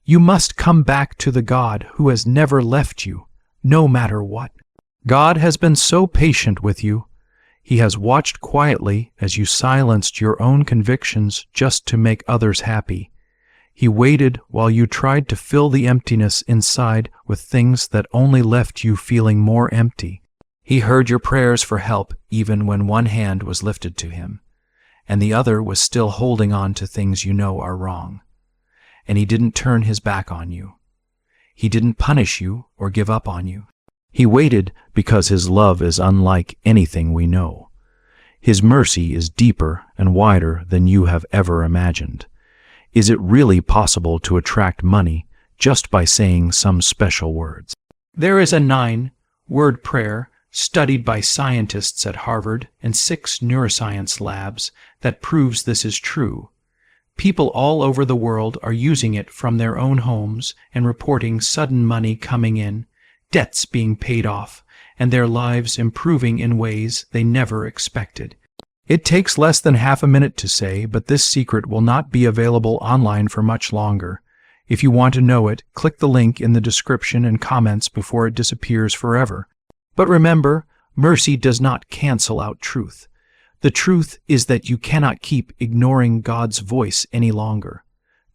You must come back to the God who has never left you, no matter what. God has been so patient with you. He has watched quietly as you silenced your own convictions just to make others happy. He waited while you tried to fill the emptiness inside with things that only left you feeling more empty. He heard your prayers for help even when one hand was lifted to Him, and the other was still holding on to things you know are wrong. And He didn't turn His back on you. He didn't punish you or give up on you. He waited because His love is unlike anything we know. His mercy is deeper and wider than you have ever imagined. Is it really possible to attract money just by saying some special words? There is a 9-word prayer studied by scientists at Harvard and 6 neuroscience labs that proves this is true. People all over the world are using it from their own homes and reporting sudden money coming in, debts being paid off, and their lives improving in ways they never expected. It takes less than half a minute to say, but this secret will not be available online for much longer. If you want to know it, click the link in the description and comments before it disappears forever. But remember, mercy does not cancel out truth. The truth is that you cannot keep ignoring God's voice any longer.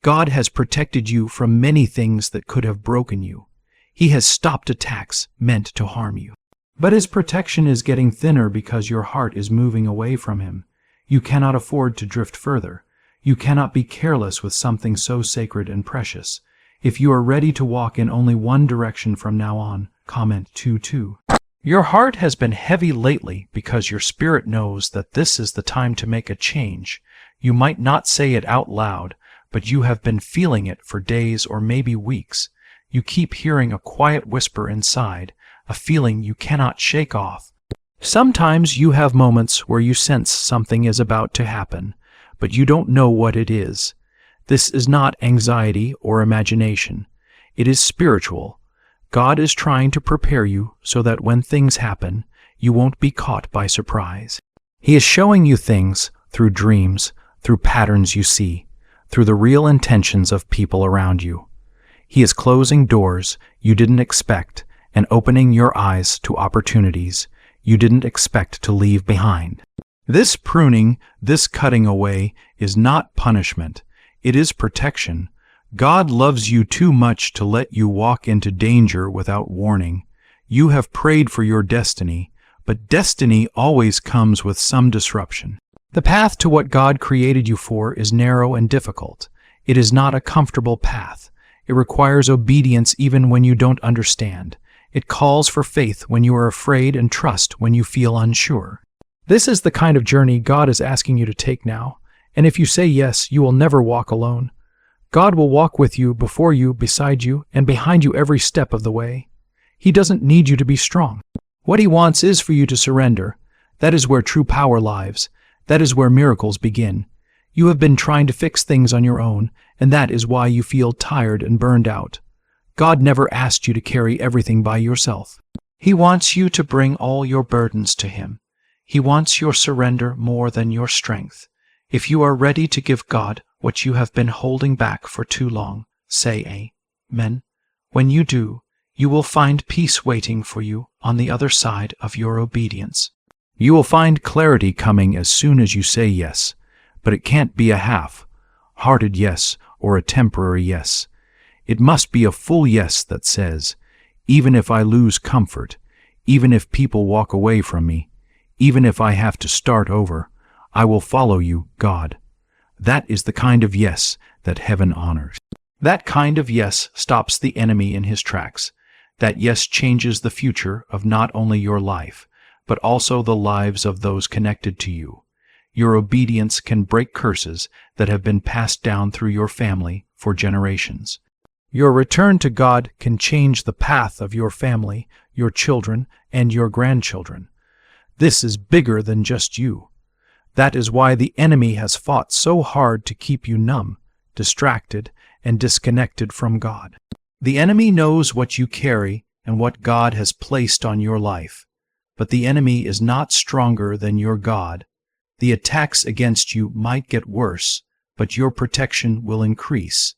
God has protected you from many things that could have broken you. He has stopped attacks meant to harm you. But His protection is getting thinner because your heart is moving away from Him. You cannot afford to drift further. You cannot be careless with something so sacred and precious. If you are ready to walk in only one direction from now on, comment 2-2. Your heart has been heavy lately because your spirit knows that this is the time to make a change. You might not say it out loud, but you have been feeling it for days or maybe weeks. You keep hearing a quiet whisper inside, a feeling you cannot shake off. Sometimes you have moments where you sense something is about to happen, but you don't know what it is. This is not anxiety or imagination. It is spiritual. God is trying to prepare you so that when things happen, you won't be caught by surprise. He is showing you things through dreams, through patterns you see, through the real intentions of people around you. He is closing doors you didn't expect and opening your eyes to opportunities you didn't expect to leave behind. This pruning, this cutting away, is not punishment. It is protection. God loves you too much to let you walk into danger without warning. You have prayed for your destiny, but destiny always comes with some disruption. The path to what God created you for is narrow and difficult. It is not a comfortable path. It requires obedience even when you don't understand. It calls for faith when you are afraid and trust when you feel unsure. This is the kind of journey God is asking you to take now, and if you say yes, you will never walk alone. God will walk with you, before you, beside you, and behind you every step of the way. He doesn't need you to be strong. What He wants is for you to surrender. That is where true power lies. That is where miracles begin. You have been trying to fix things on your own, and that is why you feel tired and burned out. God never asked you to carry everything by yourself. He wants you to bring all your burdens to Him. He wants your surrender more than your strength. If you are ready to give God what you have been holding back for too long, say Amen. When you do, you will find peace waiting for you on the other side of your obedience. You will find clarity coming as soon as you say yes, but it can't be a half-hearted yes or a temporary yes. It must be a full yes that says, even if I lose comfort, even if people walk away from me, even if I have to start over, I will follow you, God. That is the kind of yes that heaven honors. That kind of yes stops the enemy in his tracks. That yes changes the future of not only your life, but also the lives of those connected to you. Your obedience can break curses that have been passed down through your family for generations. Your return to God can change the path of your family, your children, and your grandchildren. This is bigger than just you. That is why the enemy has fought so hard to keep you numb, distracted, and disconnected from God. The enemy knows what you carry and what God has placed on your life, but the enemy is not stronger than your God. The attacks against you might get worse, but your protection will increase.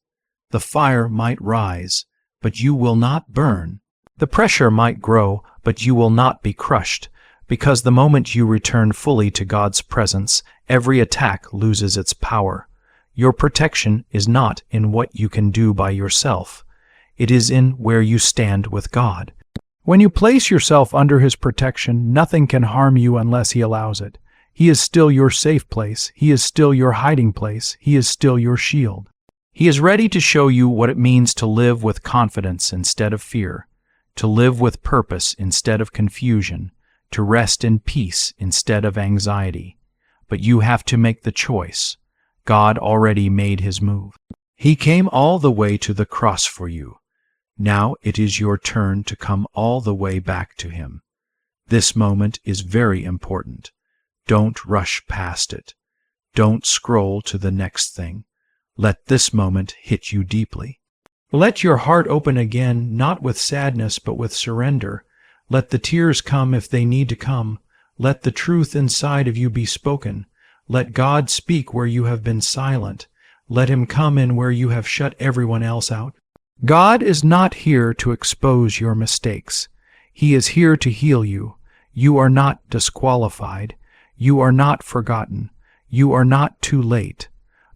The fire might rise, but you will not burn. The pressure might grow, but you will not be crushed, because the moment you return fully to God's presence, every attack loses its power. Your protection is not in what you can do by yourself. It is in where you stand with God. When you place yourself under His protection, nothing can harm you unless He allows it. He is still your safe place. He is still your hiding place. He is still your shield. He is ready to show you what it means to live with confidence instead of fear, to live with purpose instead of confusion, to rest in peace instead of anxiety. But you have to make the choice. God already made His move. He came all the way to the cross for you. Now it is your turn to come all the way back to Him. This moment is very important. Don't rush past it. Don't scroll to the next thing. Let this moment hit you deeply. Let your heart open again, not with sadness but with surrender. Let the tears come if they need to come. Let the truth inside of you be spoken. Let God speak where you have been silent. Let Him come in where you have shut everyone else out. God is not here to expose your mistakes. He is here to heal you. You are not disqualified. You are not forgotten. You are not too late.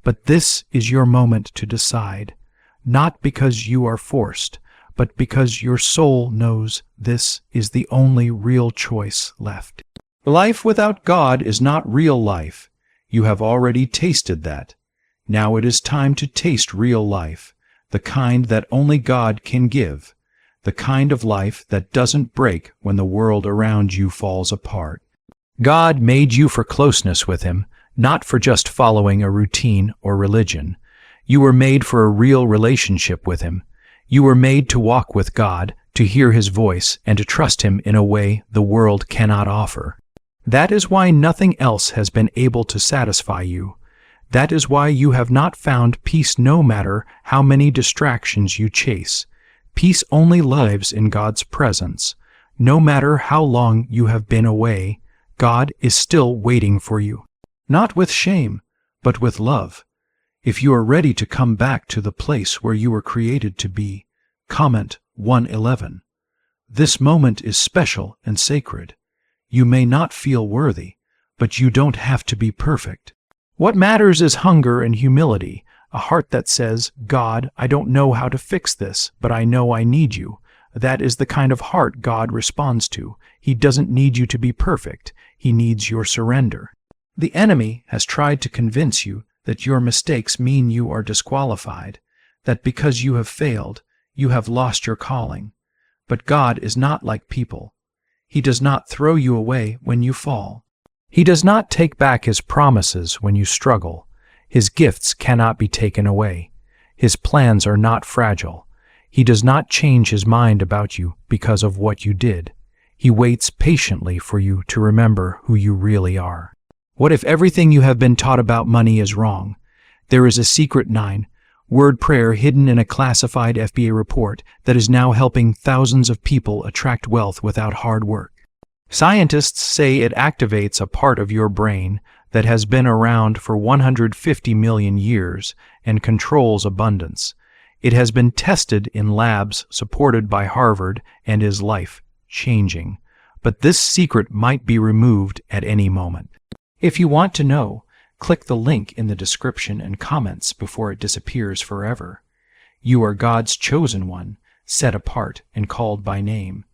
But this is your moment to decide, not because you are forced, but because your soul knows this is the only real choice left. Life without God is not real life. You have already tasted that. Now it is time to taste real life, the kind that only God can give, the kind of life that doesn't break when the world around you falls apart. God made you for closeness with Him, not for just following a routine or religion. You were made for a real relationship with Him. You were made to walk with God, to hear His voice, and to trust Him in a way the world cannot offer. That is why nothing else has been able to satisfy you. That is why you have not found peace no matter how many distractions you chase. Peace only lives in God's presence. No matter how long you have been away, God is still waiting for you. Not with shame, but with love. If you are ready to come back to the place where you were created to be, comment 111. This moment is special and sacred. You may not feel worthy, but you don't have to be perfect. What matters is hunger and humility, a heart that says, God, I don't know how to fix this, but I know I need you. That is the kind of heart God responds to. He doesn't need you to be perfect. He needs your surrender. The enemy has tried to convince you that your mistakes mean you are disqualified, that because you have failed, you have lost your calling. But God is not like people. He does not throw you away when you fall. He does not take back His promises when you struggle. His gifts cannot be taken away. His plans are not fragile. He does not change His mind about you because of what you did. He waits patiently for you to remember who you really are. What if everything you have been taught about money is wrong? There is a secret 9-word prayer hidden in a classified FBI report that is now helping thousands of people attract wealth without hard work. Scientists say it activates a part of your brain that has been around for 150 million years and controls abundance. It has been tested in labs supported by Harvard and is life-changing. But this secret might be removed at any moment. If you want to know, click the link in the description and comments before it disappears forever. You are God's chosen one, set apart and called by name.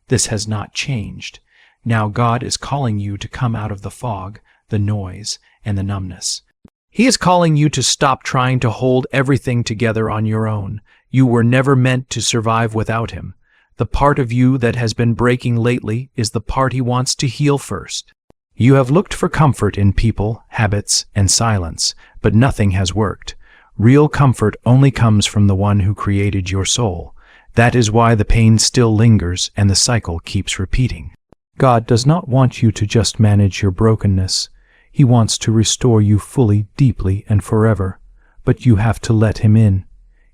This has not changed. Now God is calling you to come out of the fog, the noise, and the numbness. He is calling you to stop trying to hold everything together on your own. You were never meant to survive without Him. The part of you that has been breaking lately is the part He wants to heal first. You have looked for comfort in people, habits, and silence, but nothing has worked. Real comfort only comes from the one who created your soul. That is why the pain still lingers and the cycle keeps repeating. God does not want you to just manage your brokenness. He wants to restore you fully, deeply, and forever. But you have to let Him in.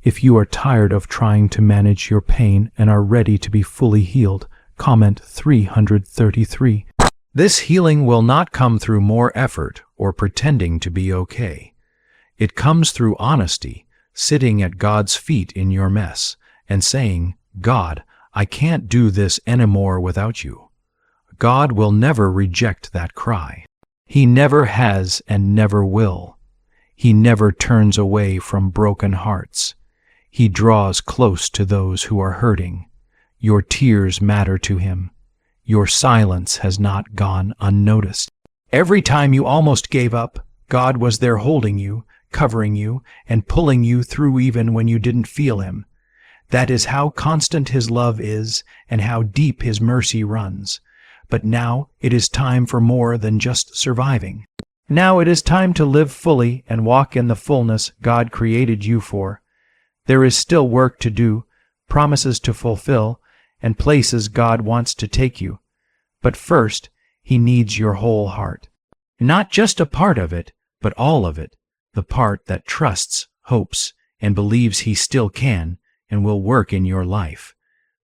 If you are tired of trying to manage your pain and are ready to be fully healed, comment 333. This healing will not come through more effort or pretending to be okay. It comes through honesty, sitting at God's feet in your mess, and saying, God, I can't do this anymore without you. God will never reject that cry. He never has and never will. He never turns away from broken hearts. He draws close to those who are hurting. Your tears matter to Him. Your silence has not gone unnoticed. Every time you almost gave up, God was there holding you, covering you, and pulling you through even when you didn't feel Him. That is how constant His love is and how deep His mercy runs. But now it is time for more than just surviving. Now it is time to live fully and walk in the fullness God created you for. There is still work to do, promises to fulfill, and places God wants to take you. But first, He needs your whole heart. Not just a part of it, but all of it. The part that trusts, hopes, and believes He still can and will work in your life.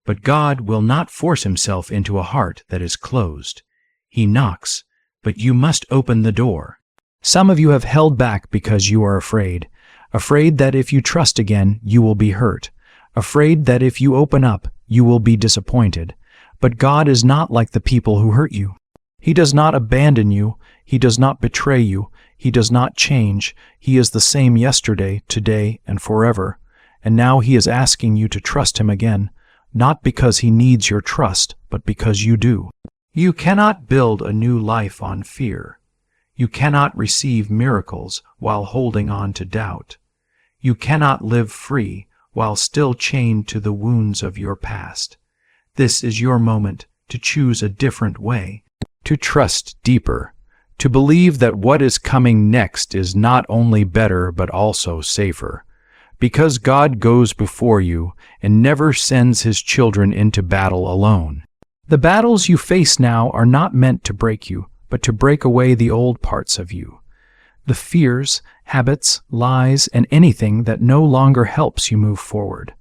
But God will not force Himself into a heart that is closed. He knocks, but you must open the door. Some of you have held back because you are afraid that if you trust again, you will be hurt, afraid that if you open up, you will be disappointed. But God is not like the people who hurt you. He does not abandon you. He does not betray you. He does not change. He is the same yesterday, today, and forever. And now He is asking you to trust Him again. Not because He needs your trust, but because you do. You cannot build a new life on fear. You cannot receive miracles while holding on to doubt. You cannot live free while still chained to the wounds of your past. This is your moment to choose a different way, to trust deeper, to believe that what is coming next is not only better but also safer. Because God goes before you and never sends His children into battle alone. The battles you face now are not meant to break you, but to break away the old parts of you. The fears, habits, lies, and anything that no longer helps you move forward.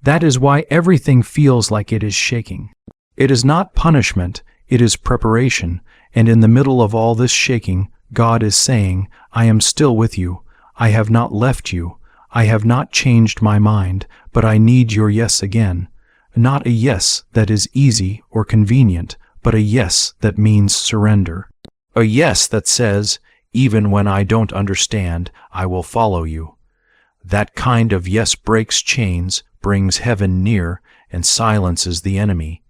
That is why everything feels like it is shaking. It is not punishment, it is preparation, and in the middle of all this shaking, God is saying, I am still with you. I have not left you. I have not changed my mind, but I need your yes again. Not a yes that is easy or convenient, but a yes that means surrender. A yes that says, even when I don't understand, I will follow you. That kind of yes breaks chains, brings heaven near, and silences the enemy.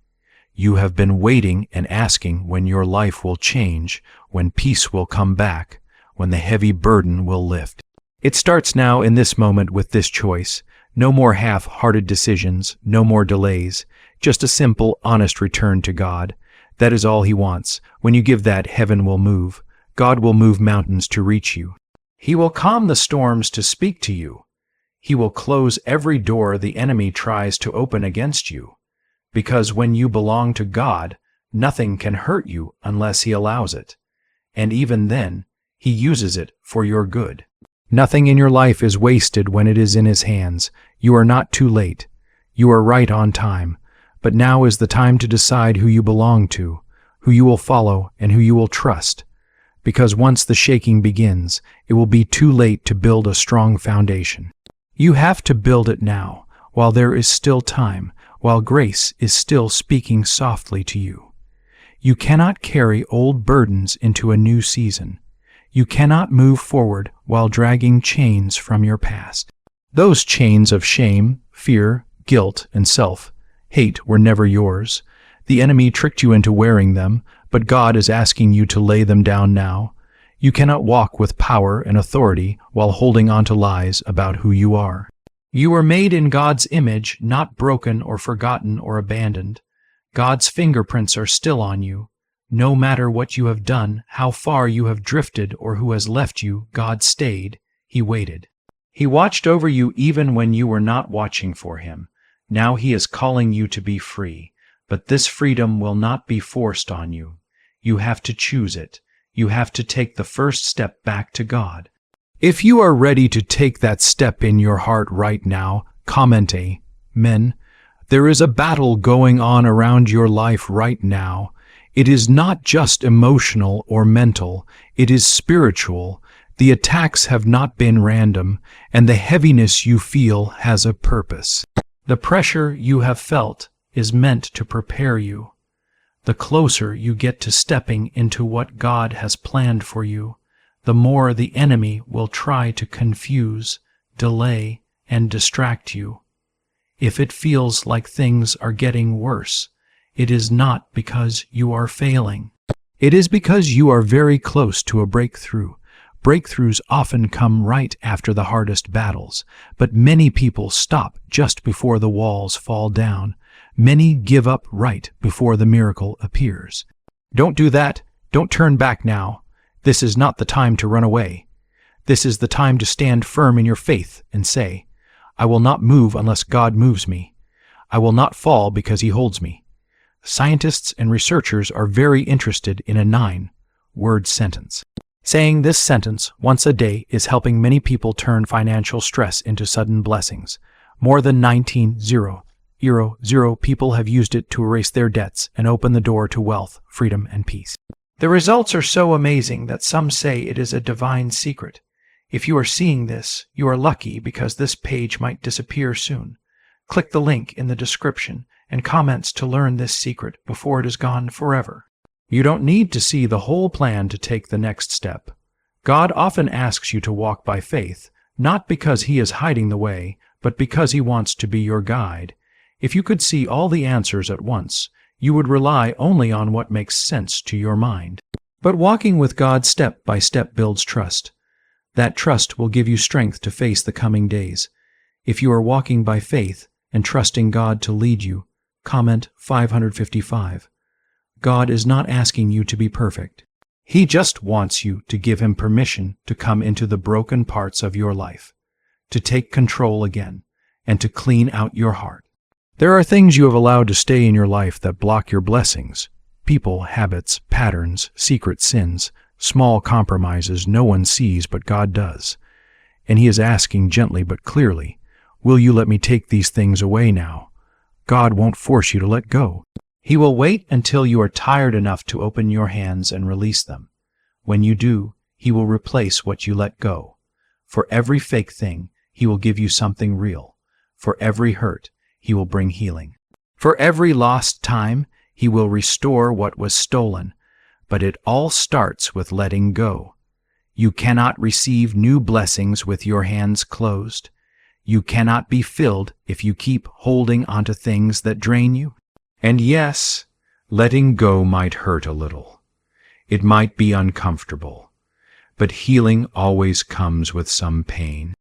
You have been waiting and asking when your life will change, when peace will come back, when the heavy burden will lift. It starts now in this moment with this choice. No more half-hearted decisions, no more delays, just a simple, honest return to God. That is all He wants. When you give that, heaven will move. God will move mountains to reach you. He will calm the storms to speak to you. He will close every door the enemy tries to open against you. Because when you belong to God, nothing can hurt you unless He allows it. And even then, He uses it for your good. Nothing in your life is wasted when it is in His hands. You are not too late. You are right on time. But now is the time to decide who you belong to, who you will follow, and who you will trust. Because once the shaking begins, it will be too late to build a strong foundation. You have to build it now, while there is still time, while grace is still speaking softly to you. You cannot carry old burdens into a new season. You cannot move forward while dragging chains from your past. Those chains of shame, fear, guilt, and self-hate were never yours. The enemy tricked you into wearing them, but God is asking you to lay them down now. You cannot walk with power and authority while holding on to lies about who you are. You were made in God's image, not broken or forgotten or abandoned. God's fingerprints are still on you. No matter what you have done, how far you have drifted, or who has left you, God stayed. He waited. He watched over you even when you were not watching for Him. Now He is calling you to be free. But this freedom will not be forced on you. You have to choose it. You have to take the first step back to God. If you are ready to take that step in your heart right now, comment Amen. There is a battle going on around your life right now. It is not just emotional or mental, it is spiritual. The attacks have not been random, and the heaviness you feel has a purpose. The pressure you have felt is meant to prepare you. The closer you get to stepping into what God has planned for you, the more the enemy will try to confuse, delay, and distract you. If it feels like things are getting worse, it is not because you are failing. It is because you are very close to a breakthrough. Breakthroughs often come right after the hardest battles, but many people stop just before the walls fall down. Many give up right before the miracle appears. Don't do that. Don't turn back now. This is not the time to run away. This is the time to stand firm in your faith and say, I will not move unless God moves me. I will not fall because He holds me. Scientists and researchers are very interested in a 9-word sentence. Saying this sentence once a day is helping many people turn financial stress into sudden blessings. More than 19,000 people have used it to erase their debts and open the door to wealth, freedom, and peace. The results are so amazing that some say it is a divine secret. If you are seeing this, you are lucky because this page might disappear soon. Click the link in the description and comments to learn this secret before it is gone forever. You don't need to see the whole plan to take the next step. God often asks you to walk by faith, not because He is hiding the way, but because He wants to be your guide. If you could see all the answers at once, you would rely only on what makes sense to your mind. But walking with God step by step builds trust. That trust will give you strength to face the coming days. If you are walking by faith and trusting God to lead you, comment 555. God is not asking you to be perfect. He just wants you to give Him permission to come into the broken parts of your life, to take control again, and to clean out your heart. There are things you have allowed to stay in your life that block your blessings. People, habits, patterns, secret sins, small compromises no one sees but God does. And He is asking gently but clearly, will you let me take these things away now? God won't force you to let go. He will wait until you are tired enough to open your hands and release them. When you do, He will replace what you let go. For every fake thing, He will give you something real. For every hurt, He will bring healing. For every lost time, He will restore what was stolen. But it all starts with letting go. You cannot receive new blessings with your hands closed. You cannot be filled if you keep holding onto things that drain you. And yes, letting go might hurt a little. It might be uncomfortable. But healing always comes with some pain.